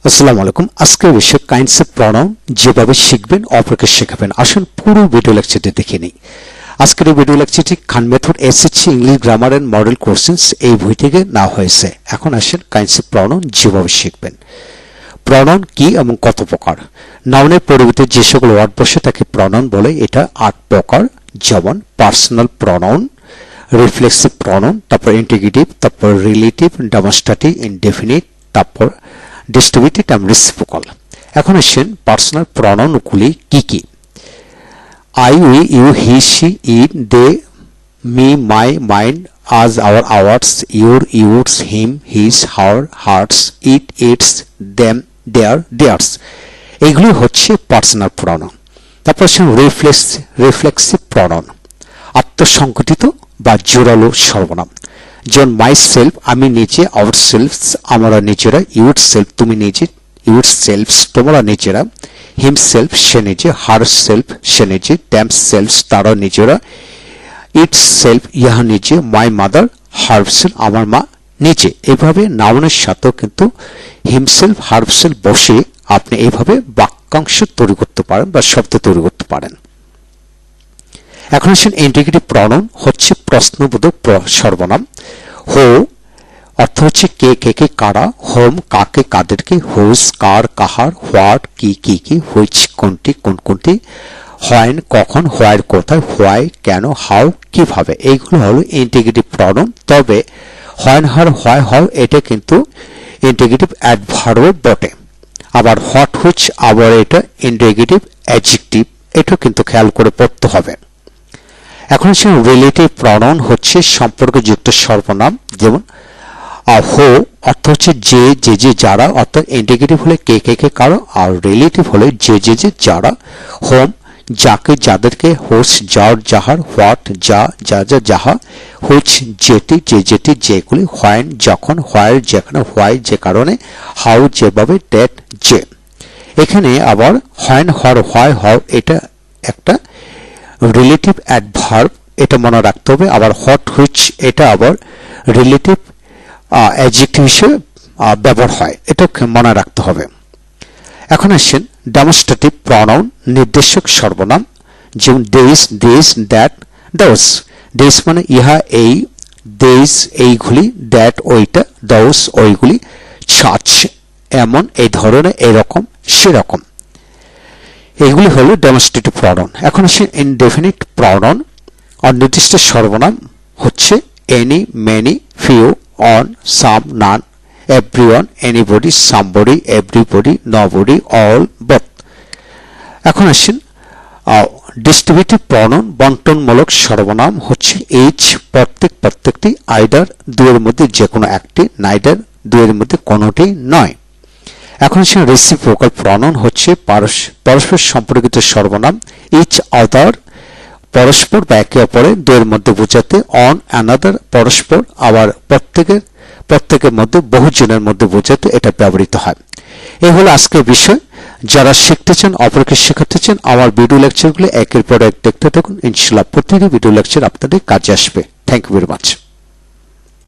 আসসালামু আলাইকুম। আজকের বিষয় কাইন্ডস অফ প্রনাউন, যেভাবে শিখবেন অপরকে শেখাবেন। আসুন পুরো ভিডিও লেকচারটি দেখে নিই। আজকের এই ভিডিও লেকচারটি Khan method SSC English grammar and model questions এই বই থেকে নেওয়া হয়েছে। এখন আসেন কাইন্ডস অফ প্রনাউন যেভাবে শিখবেন। প্রনাউন কি এবং কত প্রকার? নাউনের পরিবর্তে যে সকল ওয়ার্ড বসে তাকে প্রনাউন বলে। এটা 8 প্রকার, যেমন পার্সোনাল প্রনাউন, রিফ্লেক্সিভ প্রনাউন, তারপর ইন্টিগ্রেটিভ, তারপর রিলেটিভ, ডেমনস্ট্রেটিভ, ইনডেফিনিট, তারপর ডিস্ট্রিবিউটিভ এবং রেসিপ্রোকাল। এখন আসেন পার্সোনাল প্রনাউনগুলি কি কি। I, we, you, he, she, it, they, me, my, mine, us, our, ours, your, yours, him, his, her, hers, it, its, them, their, theirs. এগুলি হচ্ছে পার্সোনাল প্রনাউন। তারপর আসেন রিফ্লেক্সিভ প্রনাউন, আত্মসংগঠিত বা জোরালো সর্বনাম। যেমন মাই সেলফ, আমি নিজে, আওয়ার সেলফস, আমরা নিজেরা, ইউর সেলফ, তুমি নিজে, ইউর সেলফস, তোমরা নিজেরা, হিম সেলফ, সে নিজে, হার সেলফ, সে নিজে, দ্যাম সেলফস, তারা নিজেরা, ইট সেলফ, ইহা নিজে, মাই মাদার, হার সেলফ, আমার মা নিজে। এভাবে নাউনের সাথেও কিন্তু হিমসেলফ, হারসেলফ বসে আপনি এইভাবে বাক্যাংশ তৈরি করতে পারেন বা শব্দ তৈরি করতে পারেন। এখন আসেন ইন্টিগ্রেটিভ প্রনাউন, হচ্ছে প্রশ্নবোধক সর্বনাম। হো অর্থ হচ্ছে কে, কে কে কারা, হোম কাকে কাদেরকে, হুজ কার কাহার, হোয়াট কি কি কি, হুইচ কোনটি কোন কোনটি, হোয়েন কখন, হোয়ার কোথায়, হোয়াই কেন, হাউ কিভাবে। এইগুলো হলো ইন্টিগ্রেটিভ প্রনাউন। তবে হোয়েন হার হোয়াই হাউ এটা কিন্তু ইন্টিগ্রেটিভ অ্যাডভার্ব বটে। আবার হোয়াট হুইচ আবার এটা ইন্টিগ্রেটিভ অ্যাডজেক্টিভ, এটা কিন্তু খেয়াল করে পড়তে হবে। এখন হচ্ছে রিলেটিভ প্রনাউন, হচ্ছে সম্পর্কযুক্ত সর্বনাম। যেমন হো অর্থ হচ্ছে যে যে যে যারা, অর্থাৎ ইন্টিগ্রেটিভ হলে কে কে কে কারো, আর রিলেটিভ হলে যে যে যে যারা। হোম যাকে যাদেরকে, হোস যার যাহার, হোয়াট যা যা যা যাহা, হুইচ যেটি যে যেটি যেগুলি, হোয়েন যখন, হোয়ার যেখানে, হোয়াই যে কারণে, হাউ যেভাবে, ডেট যে। এখানে আবার হোয়েন হর হোয়াই হাউ এটা একটা রিলেটিভ অ্যাডভার্ব, এটা মনে রাখতে হবে। আবার হোয়াট হুইচ এটা আবার রিলেটিভ অ্যাডজেক্টিভ হিসেবে ব্যবহার হয়, এটা মনে রাখতে হবে। এখন আসেন ডেমনস্ট্রেটিভ প্রনাউন, নির্দেশক সর্বনাম। যেমন this, this, that, those. This মানে ইহা এই, দিস এইগুলি, দ্যাট ওইটা, দোজ ওইগুলি, সাচ এমন, এই ধরনের, এরকম, সেরকম। এগুলি হলো ডেমনস্ট্রেটিভ প্রনাউন। এখন আসে ইনডেফিনিট প্রনাউন, অনির্দিষ্ট সর্বনাম, হচ্ছে any, many, few, one, some, none, everyone, anybody, somebody, everybody, nobody, all, both. এখন আসেন ডিস্ট্রিবিউটিভ প্রনাউন, বন্টনমূলক সর্বনাম, হচ্ছে এইচ, প্রত্যেকটি, আইদার দুয়ের মধ্যে যে কোনো একটি, নাইদার দুয়ের মধ্যে কোনোটি নয়। এখন আসেন রেসিপ্রোকাল প্রনাউন, হচ্ছে পরস্পর সম্পর্কিত সর্বনাম। ইচ আদার পরস্পর বা একে অপরের, দুয়ের মধ্যে বোঝাতে। অন অ্যানাদার পরস্পর, আবার প্রত্যেকের মধ্যে, বহুজনের মধ্যে বোঝাতে এটা ব্যবহৃত হয়। এই হলো আজকের বিষয়। যারা শিখতে চান, অপরকে শেখাতে চান, আমার ভিডিও লেকচারগুলো একের পর এক দেখতে থাকুন। ইনশাআল্লাহ প্রতিটি ভিডিও লেকচার আপনাদের কাজে আসবে। Thank you very much.